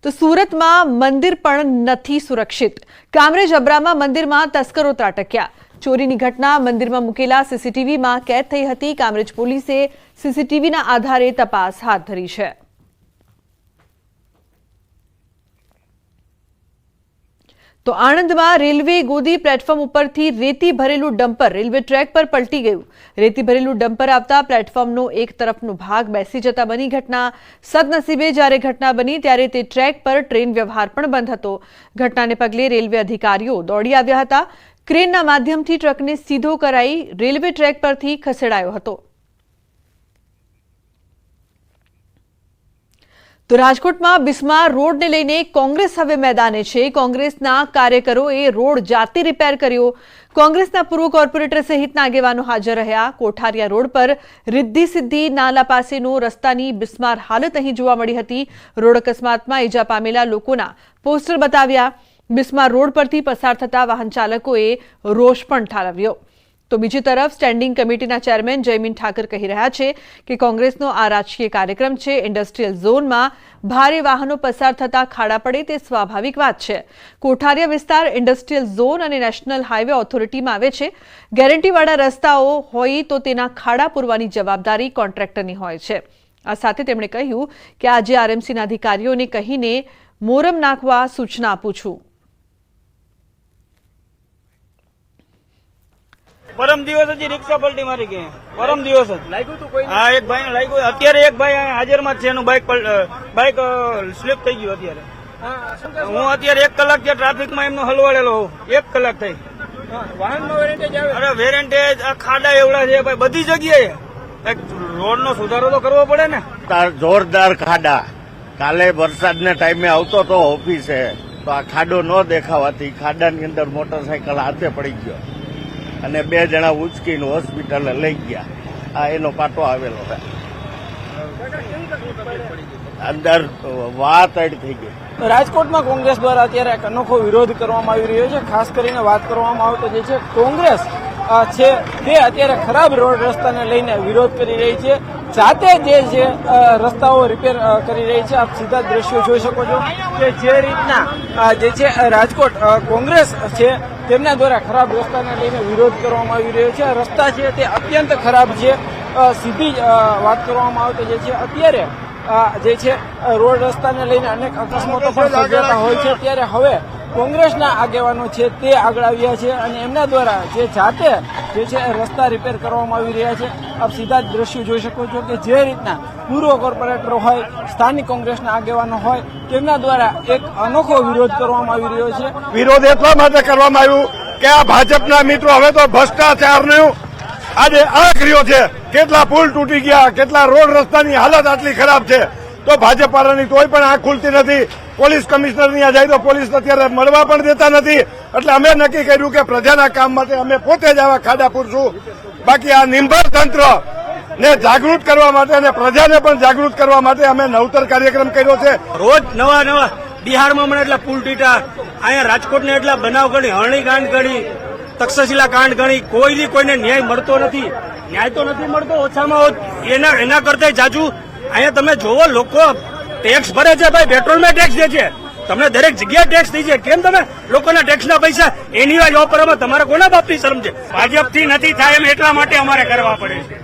તો સુરતમાં મંદિર પણ નથી સુરક્ષિત। કામરેજ અબ્રામા મંદિરમાં તસ્કરો ત્રાટક્યા। ચોરીની ઘટના મંદિરમાં મૂકેલા સીસીટીવીમાં કેદ થઈ હતી। કામરેજ પોલીસે સીસીટીવીના આધારે તપાસ હાથ ધરી છે। તો આણંદમાં રેલવે ગોદી પ્લેટફોર્મ ઉપરથી રેતી ભરેલું ડમ્પર રેલવે ટ્રેક પર પલટી ગયું। રેતી ભરેલું ડમ્પર આવતા પ્લેટફોર્મનો એક તરફનો ભાગ બેસી જતા બની ઘટના। સદનસીબે જ્યારે ઘટના બની ત્યારે તે ટ્રેક પર ટ્રેન વ્યવહાર પણ બંધ હતો। ઘટનાને પગલે રેલવે અધિકારીઓ દોડી આવ્યા હતા। ક્રેનના માધ્યમથી ટ્રકને સીધો કરાઈ રેલવે ટ્રેક પરથી ખસેડાયો હતો। તો રાજકોટમાં બિસ્માર રોડને લઈને કોંગ્રેસ હવે મેદાને છે। કોંગ્રેસના કાર્યકરોએ રોડ જાતે રિપેર કર્યો। કોંગ્રેસના પૂર્વ કોર્પોરેટર સહિતના આગેવાનો હાજર રહ્યા। કોઠારિયા રોડ પર રિદ્ધિ સિદ્ધિ નાલા પાસેનો રસ્તાની બિસ્માર હાલત અહીં જોવા મળી હતી। રોડ અકસ્માતમાં ઈજા પામેલા લોકોના પોસ્ટર બતાવ્યા। બિસ્માર રોડ પરથી પસાર થતા વાહન ચાલકોએ રોષ પણ ઠાલવ્યો। તો બીજી તરફ સ્ટેન્ડિંગ કમિટીના ચેરમેન જયમીન ઠાકર કહી રહ્યા છે કે કોંગ્રેસનો આ રાજકીય કાર્યક્રમ છે। ઇન્ડસ્ટ્રીયલ ઝોનમાં ભારે વાહનો પસાર થતા ખાડા પડે તે સ્વાભાવિક વાત છે। કોઠારિયા વિસ્તાર ઇન્ડસ્ટ્રીયલ ઝોન અને નેશનલ હાઈવે ઓથોરિટીમાં આવે છે। ગેરંટીવાળા રસ્તાઓ હોય તો તેના ખાડા પૂરવાની જવાબદારી કોન્ટ્રાક્ટરની હોય છે। આ સાથે તેમણે કહ્યું કે આજે આરએમસીના અધિકારીઓને કહીને મોરમ નાખવા સૂચના આપું છું। परम दिवस जी रिक्शा पलटी मारी गई। परम दिवस हाँ एक भाई ने लाग्યું। અત્યારે એક ભાઈ હાજરમાં છે, એનું બાઇક સ્લીપ થઈ ગયું। અત્યારે હું અત્યારે 1 કલાક જે ટ્રાફિકમાં એમનો હલવાડેલો હોઉં। 1 કલાક થઈ વાહનનો વેરેન્ટેજ આવે। અરે વેરેન્ટેજ આ ખાડા એવડા છે ભાઈ બધી જગ્યાએ। રોડનો સુધારો તો કરવો પડે ને। જોરદાર ખાડા કાલે વરસાદના ટાઈમે આવતો તો ઓફિસે તો આ ખાડો ન દેખાવાથી ખાડાની અંદર મોટરસાયકલ હાથે પડી ગયો અને 2 જણા ઉચકીને હોસ્પિટલે લઈ ગયા। આ એનો પાટો આવેલો છે। અંદર વાત થઈ ગઈ। રાજકોટમાં કોંગ્રેસ દ્વારા અત્યારે એક અનોખો વિરોધ કરવામાં આવી રહ્યો છે। ખાસ કરીને વાત કરવામાં આવે તો જે છે કોંગ્રેસ છે તે અત્યારે ખરાબ રોડ રસ્તાને લઈને વિરોધ કરી રહી છે। જાતે જે છે રસ્તાઓ રિપેર કરી રહી છે। આપ સીધા દ્રશ્યો જોઈ શકો છો કે જે રીતના જે છે રાજકોટ કોંગ્રેસ છે તેમના દ્વારા ખરાબ રસ્તાને લઈને વિરોધ કરવામાં આવી રહ્યો છે। રસ્તા છે તે અત્યંત ખરાબ છે। સીધી વાત કરવામાં આવે તો જે છે અત્યારે જે છે રોડ રસ્તાને લઈને અનેક અકસ્માતો પણ સર્જાતા હોય છે। ત્યારે હવે કોંગ્રેસના આગેવાનો છે તે આગળ આવ્યા છે અને એમના દ્વારા જે જાતે જે છે રસ્તા રિપેર કરવામાં આવી રહ્યા છે। આપ સીધા જ દ્રશ્યો જોઈ શકો છો કે જે રીતના પૂર્વ કોર્પોરેટરો હોય, સ્થાનિક કોંગ્રેસના આગેવાનો હોય તેમના દ્વારા એક અનોખો વિરોધ કરવામાં આવી રહ્યો છે। વિરોધ એટલા માટે કરવામાં આવ્યું કે આ ભાજપના મિત્રો હવે તો ભ્રષ્ટાચારનું આજે આંખ રહ્યો છે। કેટલા પુલ તૂટી ગયા, કેટલા રોડ રસ્તાની હાલત આટલી ખરાબ છે તો ભાજપ વાળાની તોય પણ આંખ ખુલતી નથી। પોલીસ કમિશનર ત્યાં જાય તો પોલીસ અત્યારે મળવા પણ દેતા નથી। એટલે અમે નક્કી કર્યું કે પ્રજાના કામ માટે અમે પોતે જ આવા ખાડા પૂરશું। બાકી આ નિંભર તંત્ર ને જાગૃત કરવા માટે અને પ્રજાને પણ જાગૃત કરવા માટે અમે નવતર કાર્યક્રમ કર્યો છે। રોજ નવા બિહારમાં મને એટલા પુલ તૂટ્યા, અહીંયા રાજકોટને એટલા બનાવ ગણી, હરણી કાંડ ગણી, તક્ષશિલા કાંડ ગણી, કોઈને ન્યાય મળતો નથી। ન્યાય તો નથી મળતો, ઓછામાં એના કરતા જાજુ અહીંયા તમે જોવો લોકો ટેક્સ ભરે છે ભાઈ। પેટ્રોલમાં ટેક્સ દે છે, તમને દરેક જગ્યાએ ટેક્સ થઈ છે। કેમ તમે લોકોના ટેક્સના પૈસા એની વાપરવામાં તમારે કોના બાપની શરમ છે? ભાજપથી નથી થાય એમ એટલા માટે અમારે કરવા પડે છે।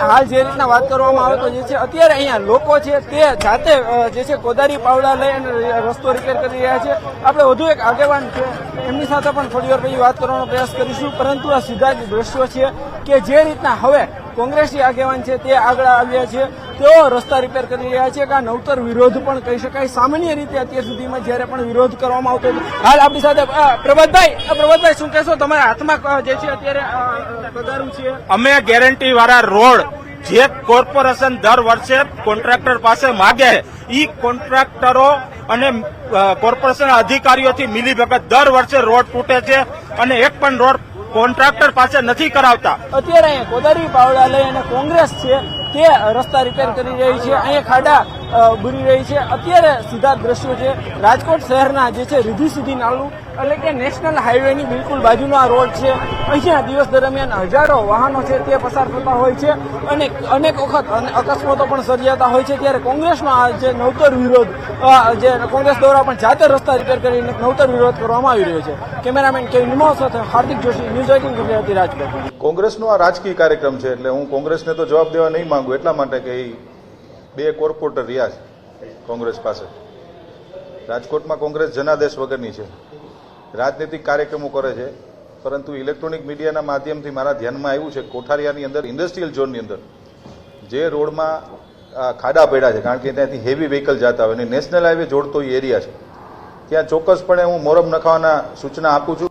હાલ જે રીતના વાત કરવામાં આવે તો જે છે અત્યારે અહીંયા લોકો છે તે જાતે જે છે કોદારી પાવડા લઈ અને રસ્તો રિપેર કરી રહ્યા છે। આપણે વધુ એક આગેવાન છે એમની સાથે પણ થોડી વાર પછી વાત કરવાનો પ્રયાસ કરીશું, પરંતુ આ સીધા જ દ્રશ્યો છે કે જે રીતના હવે કોંગ્રેસી આગેવાન છે તે આગળ આવ્યા છે। તેઓ રસ્તા રિપેર કરી રહ્યા છે કે આ નવતર વિરોધ પણ કહી શકાય। સામાન્ય રીતે અત્યાર સુધીમાં જયારે પણ વિરોધ કરવામાં આવતો હાલ આપણી સાથે પ્રભાતભાઈ શું કહેશો? તમારા હાથમાં જે છે અત્યારે પધારું છે। અમે ગેરંટી વાળા રોડ જે કોર્પોરેશન દર વર્ષે કોન્ટ્રાક્ટર પાસે માગે ઈ કોન્ટ્રાક્ટરો અને કોર્પોરેશન અધિકારીઓથી મિલીભગત દર વર્ષે રોડ તૂટે છે અને એક પણ રોડ કોન્ટ્રાક્ટર પાસે નથી કરાવતા। અત્યારે અહીંયા કોદારી પાવડા લઈ અને કોંગ્રેસ છે તે રસ્તા રિપેર કરી રહી છે। અહીંયા ખાડા બુરી રહી છે। અત્યારે સીધા દ્રશ્યો છે રાજકોટ શહેરના જે છે રીધી સીધી નાલું એટલે કે નેશનલ હાઈવેની બિલકુલ બાજુનો આ રોડ છે। અહીંયા દિવસ દરમિયાન હજારો વાહનો છે તે પસાર થતા હોય છે અને અનેક વખત અકસ્માતો પણ સર્જાતા હોય છે। ત્યારે કોંગ્રેસનો આ જે નવતર વિરોધ જે કોંગ્રેસ દ્વારા પણ જાતે રસ્તા રિપેર કરીને નવતર વિરોધ કરવામાં આવી રહ્યો છે। કેમેરામેન કે નિમો સાથે હાર્દિક જોશી, ન્યૂઝ 18 ગુજરાતી, રાજકોટ। કોંગ્રેસનો આ રાજકીય કાર્યક્રમ છે એટલે હું કોંગ્રેસને તો જવાબ દેવા નહીં માંગુ, એટલા માટે કે બે કોર્પોરેટર રહ્યા છે કોંગ્રેસ પાસે। રાજકોટમાં કોંગ્રેસ જનાદેશ વગરની છે, રાજનૈતિક કાર્યક્રમો કરે છે, પરંતુ ઇલેક્ટ્રોનિક મીડિયાના માધ્યમથી મારા ધ્યાનમાં આવ્યું છે કોઠારિયાની અંદર ઇન્ડસ્ટ્રીયલ ઝોનની અંદર જે રોડમાં ખાડા પડ્યા છે, કારણ કે ત્યાંથી હેવી વ્હીકલ જતા હોય અને નેશનલ હાઈવે જોડતો એરિયા છે, ત્યાં ચોક્કસપણે હું મોરમ નખાવાના સૂચના આપું છું।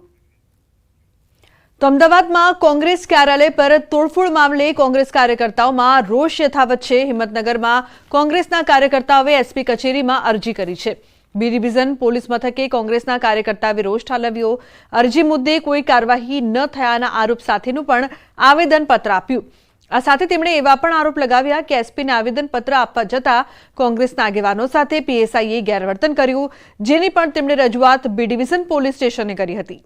તો અમદાવાદમાં કોંગ્રેસ કાર્યાલય પર તોડફોડ મામલે કોંગ્રેસ કાર્યકર્તાઓમાં રોષ યથાવત છે। હિંમતનગરમાં કોંગ્રેસના કાર્યકર્તાઓએ એસપી કચેરીમાં અરજી કરી છે। બી ડિવિઝન પોલીસ મથકે કોંગ્રેસના કાર્યકર્તાએ રોષ ઠાલવ્યો। અરજી મુદ્દે કોઈ કાર્યવાહી ન થયાના આરોપ સાથેનું પણ આવેદનપત્ર આપ્યું। આ સાથે તેમણે એવા પણ આરોપ લગાવ્યા કે એસપીને આવેદનપત્ર આપવા જતાં કોંગ્રેસના આગેવાનો સાથે પીએસઆઈએ ગેરવર્તન કર્યું, જેની પણ તેમણે રજૂઆત બી ડિવિઝન પોલીસ સ્ટેશને કરી હતી।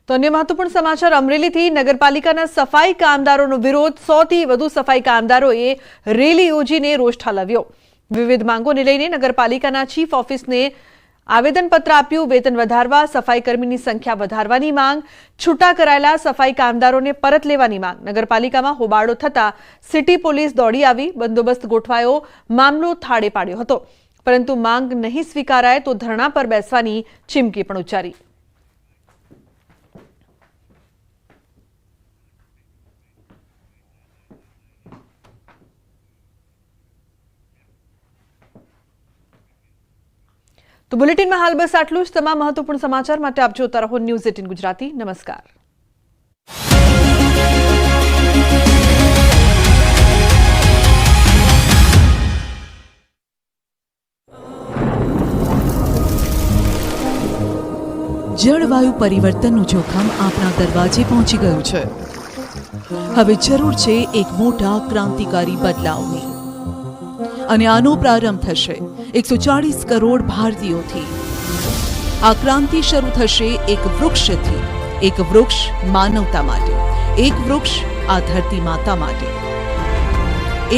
તો અન્ય મહત્વપૂર્ણ સમાચાર અમરેલીથી નગરપાલિકાના સફાઈ કામદારોનો વિરોધ। 100 થી વધુ સફાઈ કામદારોએ રેલી યોજીને રોષ ઠાલવ્યો। વિવિધ માંગોને લઈને નગરપાલિકાના ચીફ ઓફિસને આવેદનપત્ર આપ્યું। વેતન વધારવા, સફાઈ કર્મીની સંખ્યા વધારવાની માંગ, છૂટા કરાયેલા સફાઈ કામદારોને પરત લેવાની માંગ। નગરપાલિકામાં હોબાળો થતા સિટી પોલીસ દોડી આવી, બંદોબસ્ત ગોઠવાયો, મામલો થાળે પાડ્યો હતો, પરંતુ માંગ નહીં સ્વીકારાય તો ધરણા પર બેસવાની ચીમકી પણ ઉચ્ચારી। તો બુલેટિનમાં હાલ બસ આટલું જ। તમામ મહત્વપૂર્ણ સમાચાર માટે આપ જોતા રહો ન્યૂઝ 18 ગુજરાતી। નમસ્કાર। જળવાયુ પરિવર્તનનું જોખમ આપણા દરવાજે પહોંચી ગયું છે। હવે જરૂર છે એક મોટા ક્રાંતિકારી બદલાવની, અને આનો પ્રારંભ થશે 140 કરોડ ભારતીયોથી। આ ક્રાંતિ શરૂ થશે એક વૃક્ષથી। એક વૃક્ષ માનવતા માટે, એક વૃક્ષ આ ધરતી માતા માટે,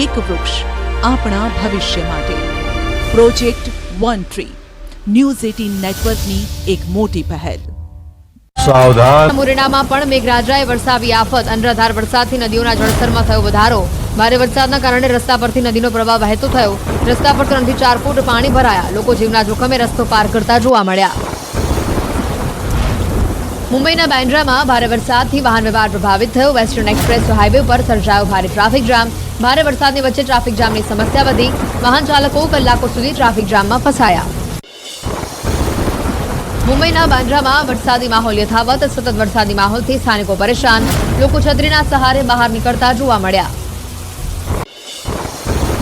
એક વૃક્ષ આપણા ભવિષ્ય માટે। પ્રોજેક્ટ વન ટ્રી, ન્યૂઝ 18 નેટવર્કની એક મોટી પહેલ। મોરેનામાં પણ મેઘરાજાએ વરસાવી આફત। અનરાધાર વરસાદથી નદીઓના જળસ્તરમાં થયો વધારો। ભારે વરસાદના કારણે રસ્તા પરથી નદીનો પ્રવાહ વહેતો થયો। રસ્તા પર 3 થી 4 ફૂટ પાણી ભરાયા। લોકો જીવના જોખમે રસ્તો પાર કરતા જોવા મળ્યા। મુંબઈના બાંદ્રામાં ભારે વરસાદથી વાહન વ્યવહાર પ્રભાવિત થયો। વેસ્ટર્ન એક્સપ્રેસ હાઈવે પર સર્જાયો ભારે ટ્રાફિક જામ। ભારે વરસાદની વચ્ચે ટ્રાફિક જામની સમસ્યા વધી। વાહન ચાલકો કલાકો સુધી ટ્રાફિક જામમાં ફસાયા। મુંબઈના બાંદ્રામાં વરસાદી માહોલ યથાવત। સતત વરસાદી માહોલથી સ્થાનિકો પરેશાન। લોકો છત્રીના સહારે બહાર નીકળતા જોવા મળ્યા।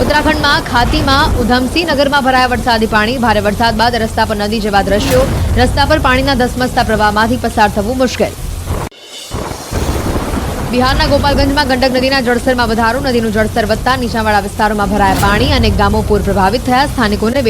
ઉત્તરાખંડમાં ખાતીમાં ઉધમસિંહ નગરમાં ભરાયા વરસાદી પાણી। ભારે વરસાદ બાદ રસ્તા પર નદી જેવા દ્રશ્યો। રસ્તા પર પાણીના ધસમસતા પ્રવાહમાંથી પસાર થવું મુશ્કેલ। બિહારના ગોપાલગંજમાં ગંડક નદીના જળસ્તરમાં વધારો। નદીનું જળસ્તર વધતા નીચાણવાળા વિસ્તારોમાં ભરાયા પાણી। અનેક ગામો પૂર પ્રભાવિત થયા। સ્થાનિકોને